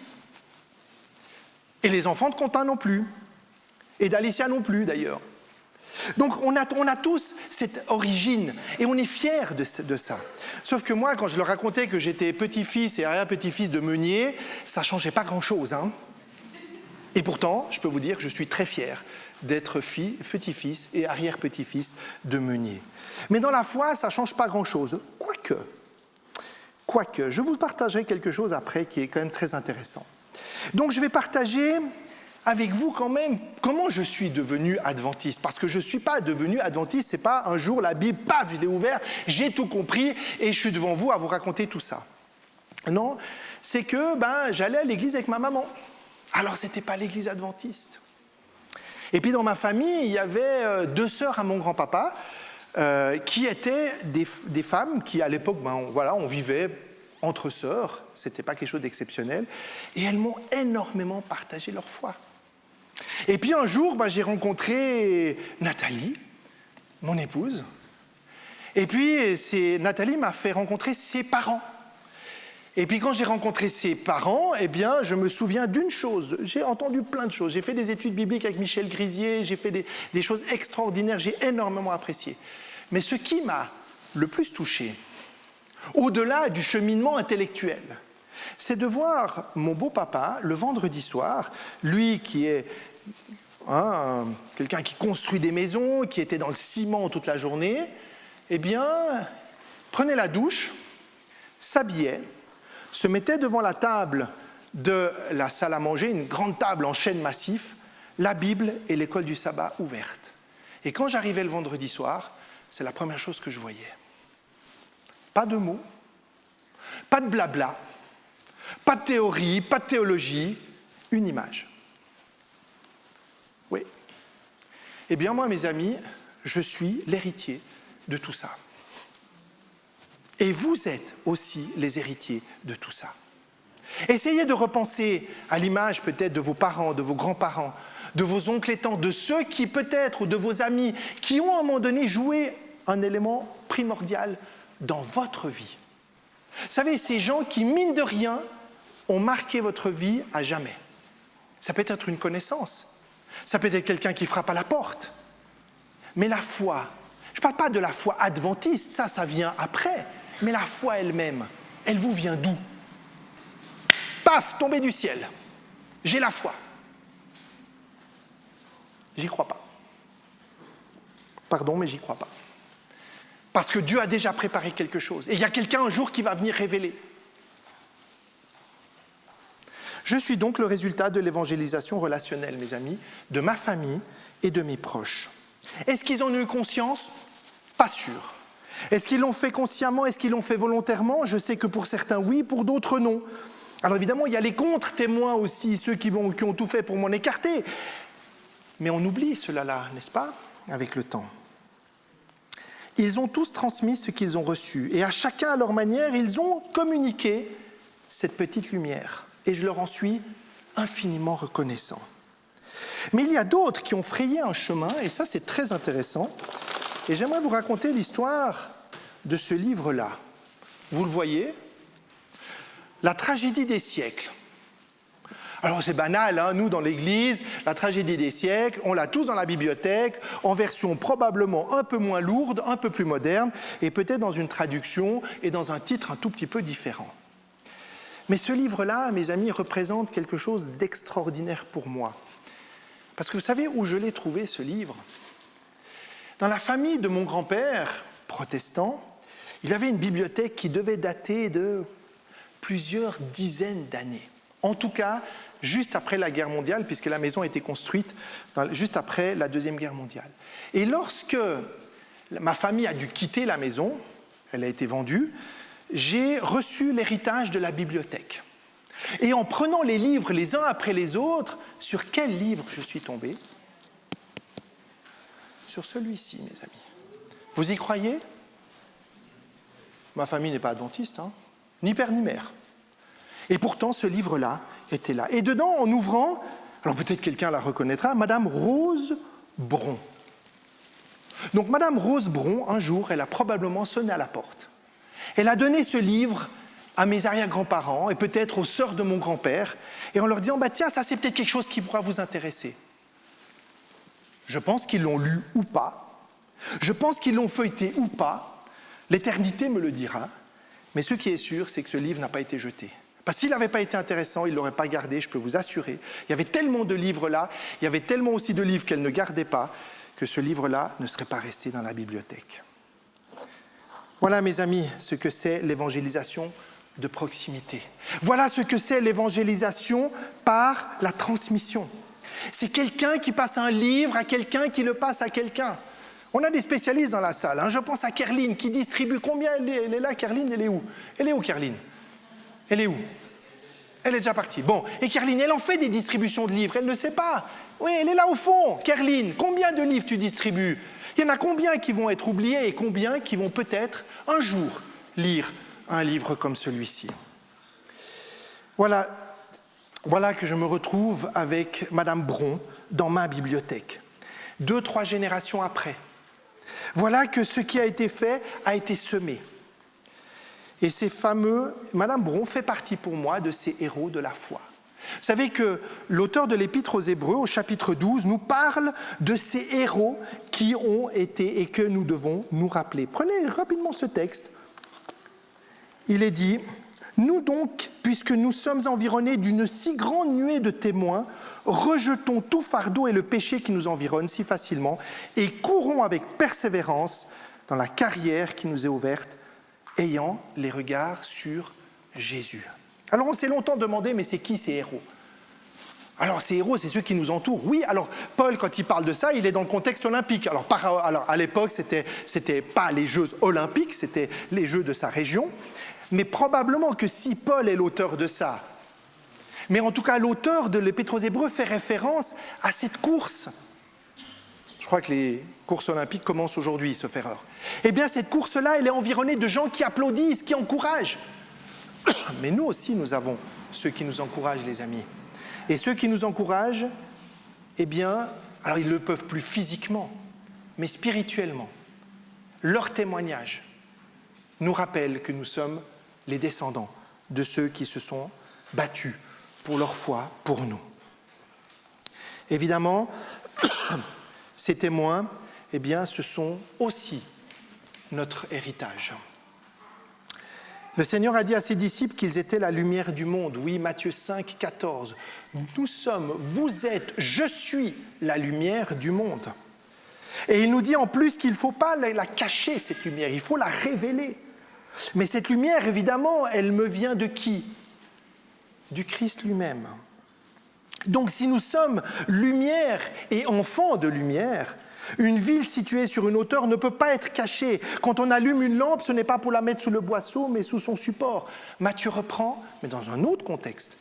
Et les enfants de Quentin non plus. Et d'Alicia non plus, d'ailleurs. Donc, on a tous cette origine, et on est fiers de ça. Sauf que moi, quand je leur racontais que j'étais petit-fils et arrière-petit-fils de meunier, ça ne changeait pas grand-chose. Hein. Et pourtant, je peux vous dire que je suis très fier d'être petit-fils et arrière-petit-fils de meunier. Mais dans la foi, ça ne change pas grand-chose. Quoique, je vous partagerai quelque chose après qui est quand même très intéressant. Donc je vais partager avec vous quand même comment je suis devenu adventiste. Parce que je ne suis pas devenu adventiste, ce n'est pas un jour la Bible, paf, je l'ai ouverte, j'ai tout compris et je suis devant vous à vous raconter tout ça. Non, c'est que j'allais à l'église avec ma maman. Alors ce n'était pas l'église adventiste. Et puis dans ma famille, il y avait 2 sœurs à mon grand-papa qui étaient des femmes qui, à l'époque, on vivait entre sœurs, ce n'était pas quelque chose d'exceptionnel, et elles m'ont énormément partagé leur foi. Et puis un jour, j'ai rencontré Nathalie, mon épouse, et puis Nathalie m'a fait rencontrer ses parents. Et puis quand j'ai rencontré ses parents, je me souviens d'une chose. J'ai entendu plein de choses. J'ai fait des études bibliques avec Michel Grisier, j'ai fait des choses extraordinaires, j'ai énormément apprécié. Mais ce qui m'a le plus touché, au-delà du cheminement intellectuel, c'est de voir mon beau-papa, le vendredi soir, lui qui est quelqu'un qui construit des maisons, qui était dans le ciment toute la journée, prenait la douche, s'habillait, se mettait devant la table de la salle à manger, une grande table en chêne massif, la Bible et l'école du sabbat ouvertes. Et quand j'arrivais le vendredi soir, c'est la première chose que je voyais. Pas de mots, pas de blabla, pas de théorie, pas de théologie, une image. Oui. Eh bien moi, mes amis, je suis l'héritier de tout ça. Et vous êtes aussi les héritiers de tout ça. Essayez de repenser à l'image peut-être de vos parents, de vos grands-parents, de vos oncles et tantes, de ceux qui peut-être, ou de vos amis, qui ont à un moment donné joué un élément primordial dans votre vie. Vous savez, ces gens qui, mine de rien, ont marqué votre vie à jamais. Ça peut être une connaissance, ça peut être quelqu'un qui frappe à la porte. Mais la foi, je ne parle pas de la foi adventiste, ça vient après, mais la foi elle-même, elle vous vient d'où? Paf, tombé du ciel. J'ai la foi. J'y crois pas. Pardon, mais j'y crois pas. Parce que Dieu a déjà préparé quelque chose. Et il y a quelqu'un un jour qui va venir révéler. Je suis donc le résultat de l'évangélisation relationnelle, mes amis, de ma famille et de mes proches. Est-ce qu'ils en ont eu conscience? Pas sûr. Est-ce qu'ils l'ont fait consciemment? Est-ce qu'ils l'ont fait volontairement? Je sais que pour certains, oui, pour d'autres, non. Alors évidemment, il y a les contre-témoins aussi, ceux qui ont tout fait pour m'en écarter. Mais on oublie cela-là, n'est-ce pas, avec le temps. Ils ont tous transmis ce qu'ils ont reçu, et à chacun à leur manière, ils ont communiqué cette petite lumière. Et je leur en suis infiniment reconnaissant. Mais il y a d'autres qui ont frayé un chemin, et ça c'est très intéressant. Et j'aimerais vous raconter l'histoire de ce livre-là. Vous le voyez, La tragédie des siècles. Alors c'est banal, hein, nous dans l'Église, la tragédie des siècles, on l'a tous dans la bibliothèque, en version probablement un peu moins lourde, un peu plus moderne, et peut-être dans une traduction et dans un titre un tout petit peu différent. Mais ce livre-là, mes amis, représente quelque chose d'extraordinaire pour moi. Parce que vous savez où je l'ai trouvé, ce livre? Dans la famille de mon grand-père, protestant, il avait une bibliothèque qui devait dater de plusieurs dizaines d'années. En tout cas, juste après la guerre mondiale, puisque la maison a été construite juste après la Deuxième Guerre mondiale. Et lorsque ma famille a dû quitter la maison, elle a été vendue, j'ai reçu l'héritage de la bibliothèque. Et en prenant les livres les uns après les autres, sur quel livre je suis tombé? Sur celui-ci, mes amis. Vous y croyez? Ma famille n'est pas adventiste, hein, ni père ni mère. Et pourtant, ce livre-là était là. Et dedans, en ouvrant, alors peut-être quelqu'un la reconnaîtra, Madame Rose Bron. Donc Madame Rose Bron, un jour, elle a probablement sonné à la porte. Elle a donné ce livre à mes arrière-grands-parents et peut-être aux sœurs de mon grand-père, et en leur disant, tiens, ça c'est peut-être quelque chose qui pourra vous intéresser. Je pense qu'ils l'ont lu ou pas, je pense qu'ils l'ont feuilleté ou pas, l'éternité me le dira, mais ce qui est sûr, c'est que ce livre n'a pas été jeté. Parce que s'il n'avait pas été intéressant, il ne l'aurait pas gardé, je peux vous assurer. Il y avait tellement de livres là, il y avait tellement aussi de livres qu'elle ne gardait pas, que ce livre-là ne serait pas resté dans la bibliothèque. Voilà, mes amis, ce que c'est l'évangélisation de proximité. Voilà ce que c'est l'évangélisation par la transmission. C'est quelqu'un qui passe un livre à quelqu'un qui le passe à quelqu'un. On a des spécialistes dans la salle. Hein. Je pense à Kerline qui distribue. Combien elle est là, Kerline? Elle est où? Elle est où, Kerline? Elle est où? Elle est déjà partie. Bon, et Kerline, elle en fait des distributions de livres. Elle ne sait pas. Oui, elle est là au fond. Kerline, combien de livres tu distribues? Il y en a combien qui vont être oubliés et combien qui vont peut-être un jour lire un livre comme celui-ci? Voilà que je me retrouve avec Madame Bron dans ma bibliothèque. 2-3 générations après. Voilà que ce qui a été fait a été semé. Et ces fameux, Madame Bron fait partie pour moi de ces héros de la foi. Vous savez que l'auteur de l'Épître aux Hébreux, au chapitre 12, nous parle de ces héros qui ont été et que nous devons nous rappeler. Prenez rapidement ce texte. Il est dit, « Nous donc, puisque nous sommes environnés d'une si grande nuée de témoins, rejetons tout fardeau et le péché qui nous environne si facilement et courons avec persévérance dans la carrière qui nous est ouverte, ayant les regards sur Jésus. » Alors on s'est longtemps demandé, mais c'est qui ces héros? Alors ces héros, c'est ceux qui nous entourent. Oui, alors Paul, quand il parle de ça, il est dans le contexte olympique. Alors à l'époque, c'était pas les Jeux olympiques, c'était les Jeux de sa région. Mais probablement que si Paul est l'auteur de ça, mais en tout cas l'auteur de l'Épître aux Hébreux fait référence à cette course. Je crois que les courses olympiques commencent aujourd'hui, sauf erreur. Eh bien, cette course-là, elle est environnée de gens qui applaudissent, qui encouragent. Mais nous aussi, nous avons ceux qui nous encouragent, les amis. Et ceux qui nous encouragent, eh bien, alors ils ne le peuvent plus physiquement, mais spirituellement. Leur témoignage nous rappelle que nous sommes les descendants de ceux qui se sont battus pour leur foi, pour nous. Évidemment, ces témoins, eh bien, ce sont aussi notre héritage. Le Seigneur a dit à ses disciples qu'ils étaient la lumière du monde. Oui, Matthieu 5, 14. Nous sommes, vous êtes, je suis la lumière du monde. Et il nous dit en plus qu'il ne faut pas la cacher, cette lumière, il faut la révéler. Mais cette lumière, évidemment, elle me vient de qui ? Du Christ lui-même. Donc si nous sommes lumière et enfants de lumière, une ville située sur une hauteur ne peut pas être cachée. Quand on allume une lampe, ce n'est pas pour la mettre sous le boisseau, mais sous son support. Matthieu reprend, mais dans un autre contexte,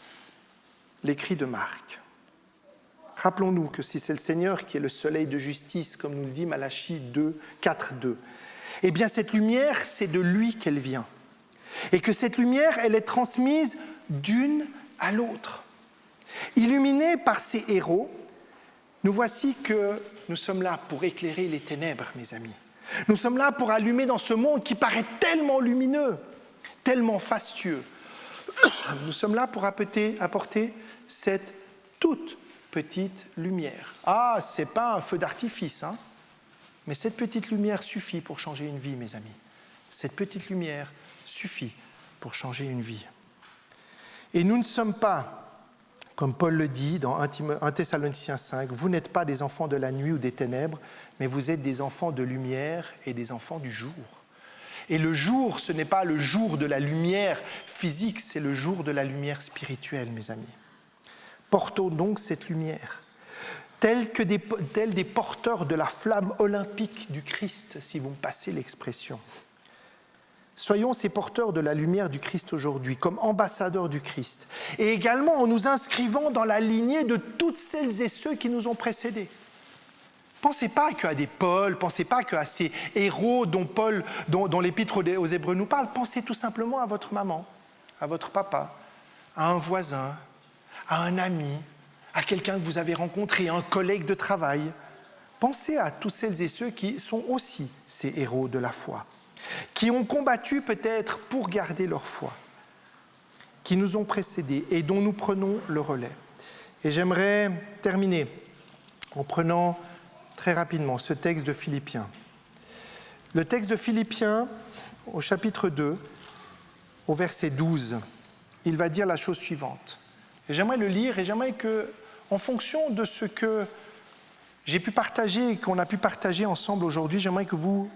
l'écrit de Marc. Rappelons-nous que si c'est le Seigneur qui est le soleil de justice, comme nous le dit Malachie 2, 4, 2, eh bien cette lumière, c'est de lui qu'elle vient. Et que cette lumière, elle est transmise d'une à l'autre. Illuminés par ces héros, nous voici que nous sommes là pour éclairer les ténèbres, mes amis. Nous sommes là pour allumer dans ce monde qui paraît tellement lumineux, tellement fastueux. Nous sommes là pour apporter cette toute petite lumière. Ah, ce n'est pas un feu d'artifice, hein, mais cette petite lumière suffit pour changer une vie, mes amis. Cette petite lumière suffit pour changer une vie. Et nous ne sommes pas, comme Paul le dit dans 1 Thessaloniciens 5, vous n'êtes pas des enfants de la nuit ou des ténèbres, mais vous êtes des enfants de lumière et des enfants du jour. Et le jour, ce n'est pas le jour de la lumière physique, c'est le jour de la lumière spirituelle, mes amis. Portons donc cette lumière, tels des porteurs de la flamme olympique du Christ, si vous me passez l'expression. Soyons ces porteurs de la lumière du Christ aujourd'hui, comme ambassadeurs du Christ, et également en nous inscrivant dans la lignée de toutes celles et ceux qui nous ont précédés. Pensez pas qu'à des Paul, pensez pas qu'à ces héros dont l'épître aux Hébreux nous parle, pensez tout simplement à votre maman, à votre papa, à un voisin, à un ami, à quelqu'un que vous avez rencontré, à un collègue de travail. Pensez à tous celles et ceux qui sont aussi ces héros de la foi, qui ont combattu peut-être pour garder leur foi, qui nous ont précédés et dont nous prenons le relais. Et j'aimerais terminer en prenant très rapidement ce texte de Philippiens. Le texte de Philippiens, au chapitre 2, au verset 12, il va dire la chose suivante. Et j'aimerais le lire et j'aimerais que, en fonction de ce que j'ai pu partager et qu'on a pu partager ensemble aujourd'hui, j'aimerais que vous,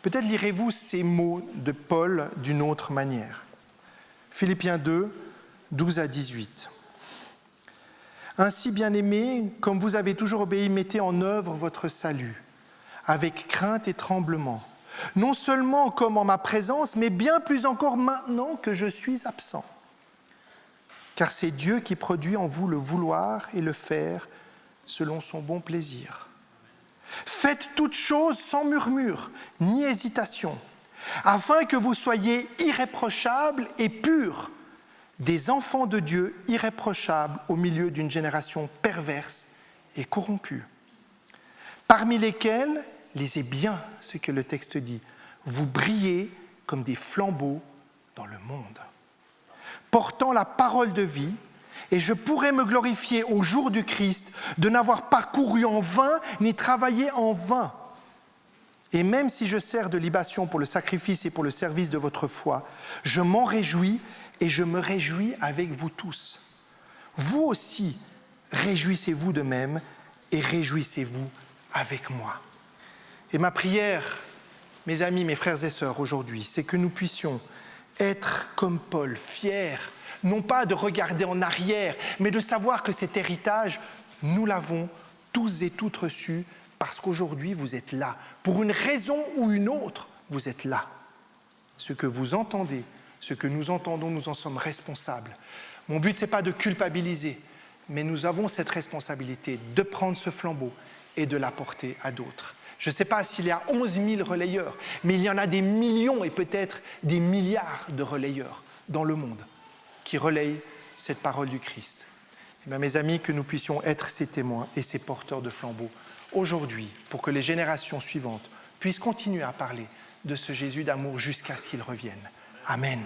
peut-être lirez-vous ces mots de Paul d'une autre manière. Philippiens 2, 12 à 18. Ainsi, bien-aimés, comme vous avez toujours obéi, mettez en œuvre votre salut, avec crainte et tremblement, non seulement comme en ma présence, mais bien plus encore maintenant que je suis absent. Car c'est Dieu qui produit en vous le vouloir et le faire selon son bon plaisir. Faites toutes choses sans murmure, ni hésitation, afin que vous soyez irréprochables et purs, des enfants de Dieu irréprochables au milieu d'une génération perverse et corrompue, parmi lesquels, lisez bien ce que le texte dit, vous brillez comme des flambeaux dans le monde, portant la parole de vie, et je pourrais me glorifier au jour du Christ de n'avoir parcouru en vain ni travaillé en vain. Et même si je sers de libation pour le sacrifice et pour le service de votre foi, je m'en réjouis et je me réjouis avec vous tous. Vous aussi, réjouissez-vous de même et réjouissez-vous avec moi. Et ma prière, mes amis, mes frères et sœurs, aujourd'hui, c'est que nous puissions être comme Paul, fiers, non pas de regarder en arrière, mais de savoir que cet héritage, nous l'avons tous et toutes reçu parce qu'aujourd'hui, vous êtes là. Pour une raison ou une autre, vous êtes là. Ce que vous entendez, ce que nous entendons, nous en sommes responsables. Mon but, ce n'est pas de culpabiliser, mais nous avons cette responsabilité de prendre ce flambeau et de l'apporter à d'autres. Je ne sais pas s'il y a 11 000 relayeurs, mais il y en a des millions et peut-être des milliards de relayeurs dans le monde qui relayent cette parole du Christ. Et bien, mes amis, que nous puissions être ces témoins et ces porteurs de flambeaux aujourd'hui, pour que les générations suivantes puissent continuer à parler de ce Jésus d'amour jusqu'à ce qu'il revienne. Amen.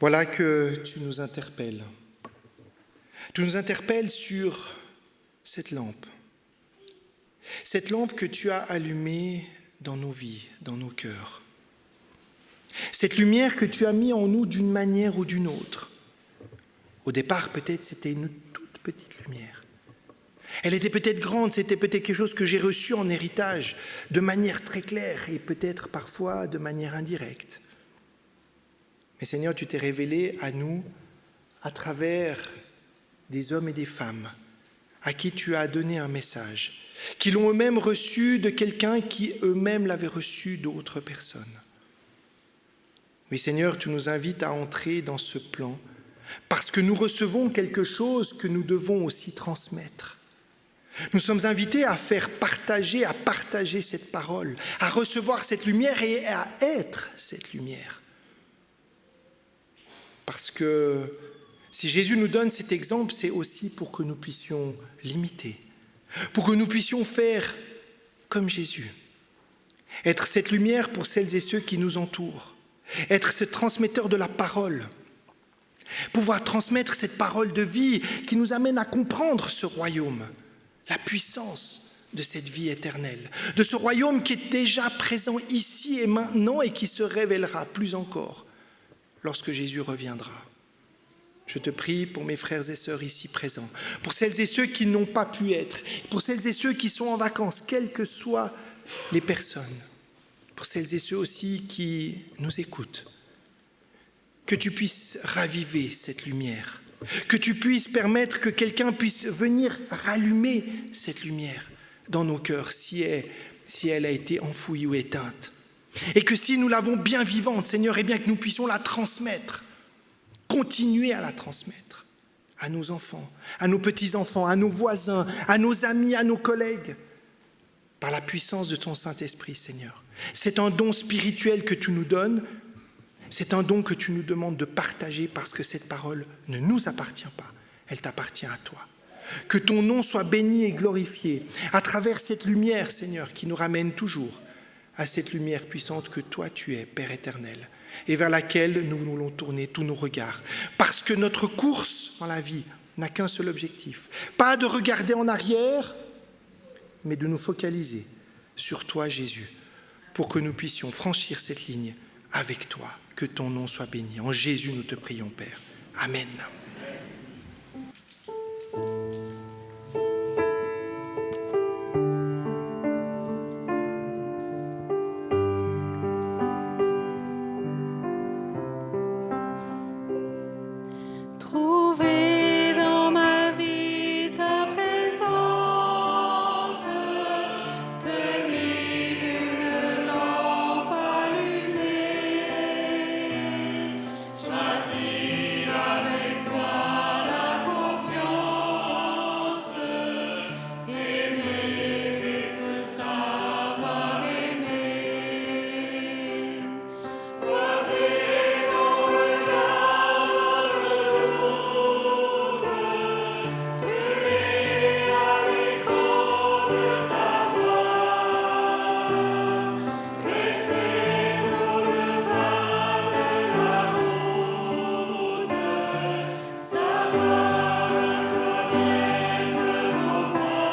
Voilà que tu nous interpelles. Tu nous interpelles sur cette lampe. Cette lampe que tu as allumée dans nos vies, dans nos cœurs. Cette lumière que tu as mis en nous d'une manière ou d'une autre. Au départ, peut-être, c'était une toute petite lumière. Elle était peut-être grande, c'était peut-être quelque chose que j'ai reçu en héritage de manière très claire et peut-être parfois de manière indirecte. Mais Seigneur, tu t'es révélé à nous à travers des hommes et des femmes à qui tu as donné un message, qui l'ont eux-mêmes reçu de quelqu'un qui eux-mêmes l'avaient reçu d'autres personnes. Mais Seigneur, tu nous invites à entrer dans ce plan parce que nous recevons quelque chose que nous devons aussi transmettre. Nous sommes invités à partager cette parole, à recevoir cette lumière et à être cette lumière. Parce que si Jésus nous donne cet exemple, c'est aussi pour que nous puissions l'imiter, pour que nous puissions faire comme Jésus, être cette lumière pour celles et ceux qui nous entourent, être ce transmetteur de la parole, pouvoir transmettre cette parole de vie qui nous amène à comprendre ce royaume, la puissance de cette vie éternelle, de ce royaume qui est déjà présent ici et maintenant et qui se révélera plus encore lorsque Jésus reviendra. Je te prie pour mes frères et sœurs ici présents, pour celles et ceux qui n'ont pas pu être, pour celles et ceux qui sont en vacances, quelles que soient les personnes, pour celles et ceux aussi qui nous écoutent, que tu puisses raviver cette lumière, que tu puisses permettre que quelqu'un puisse venir rallumer cette lumière dans nos cœurs si elle a été enfouie ou éteinte. Et que si nous l'avons bien vivante, Seigneur, eh bien que nous puissions la transmettre, continuer à la transmettre à nos enfants, à nos petits-enfants, à nos voisins, à nos amis, à nos collègues, par la puissance de ton Saint-Esprit, Seigneur. C'est un don spirituel que tu nous donnes, c'est un don que tu nous demandes de partager parce que cette parole ne nous appartient pas, elle t'appartient à toi. Que ton nom soit béni et glorifié à travers cette lumière, Seigneur, qui nous ramène toujours à cette lumière puissante que toi tu es, Père éternel, et vers laquelle nous voulons tourner tous nos regards. Parce que notre course dans la vie n'a qu'un seul objectif, pas de regarder en arrière, mais de nous focaliser sur toi, Jésus, pour que nous puissions franchir cette ligne avec toi. Que ton nom soit béni. En Jésus, nous te prions, Père. Amen. Trouver dans ma vie ta présence, tenir une lampe allumée, choisir avec toi la confiance, aimer se savoir aimer, croiser ton regard dans le doute, brûler à l'écho de ta voix, rester pour le pas de la route, savoir reconnaître ton pas,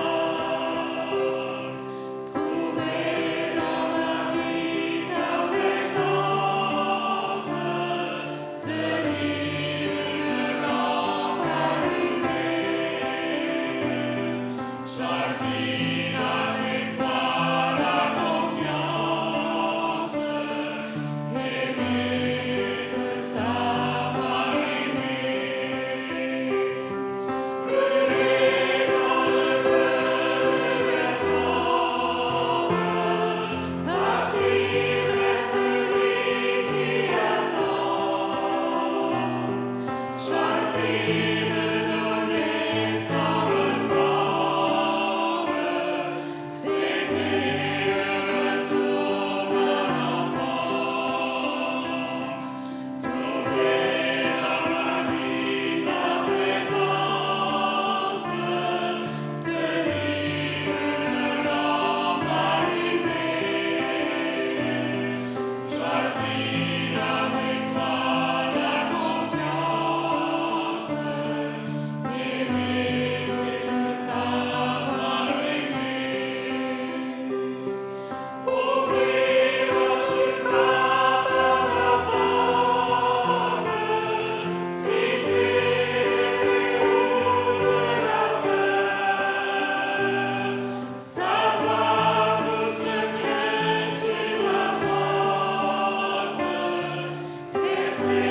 trouver dans ma vie ta présence, tenir une lampe allumée, choisir avec toi la confiance, aimer se savoir aimer, brûler dans le feu de la cendre, partir vers celui qui attend, choisir de donner sans remordre, fêter le retour d'un enfant, trouver dans ma vie ta présence, tenir une lampe allumée, choisir avec toi la confiance, aimer se savoir aimer, ouvrir quand tu frappes à ma porte, briser les verrous de la peur, savoir tout ce que tu m'apportes, rester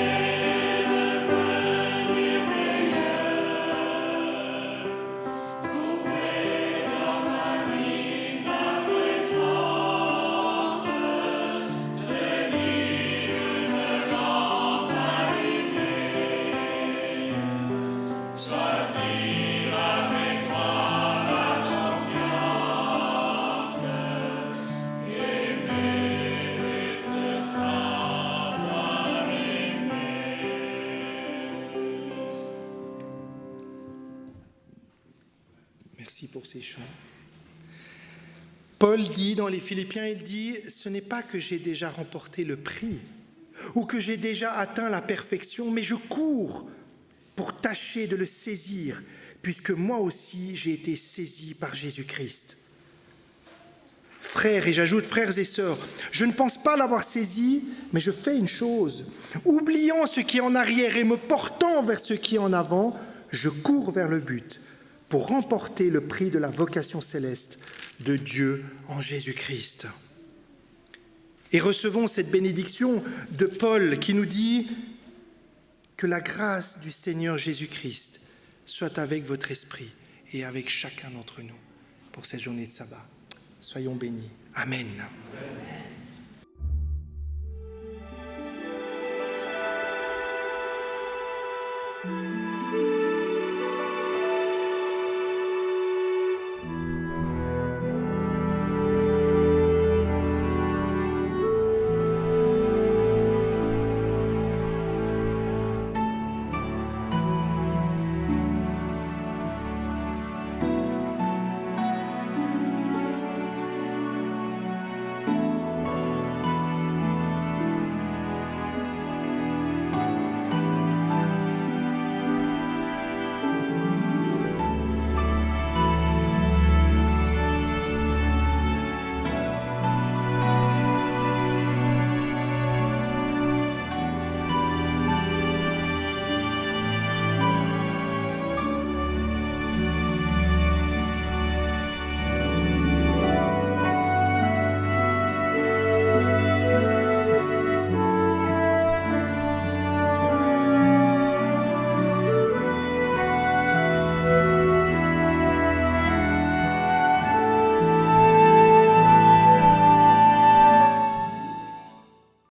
devenir meilleur, trouver dans ma vie ta présence, tenir une lampe allumée, choisir avec toi la confiance, aimer se savoir aimer. Merci pour ces chants. Paul dit dans les Philippiens, il dit « Ce n'est pas que j'ai déjà remporté le prix ou que j'ai déjà atteint la perfection, mais je cours pour tâcher de le saisir, puisque moi aussi j'ai été saisi par Jésus-Christ. » Frères, et j'ajoute frères et sœurs, je ne pense pas l'avoir saisi, mais je fais une chose. Oubliant ce qui est en arrière et me portant vers ce qui est en avant, je cours vers le but pour remporter le prix de la vocation céleste de Dieu en Jésus-Christ. Et recevons cette bénédiction de Paul qui nous dit que la grâce du Seigneur Jésus-Christ soit avec votre esprit et avec chacun d'entre nous pour cette journée de sabbat. Soyons bénis. Amen. Amen.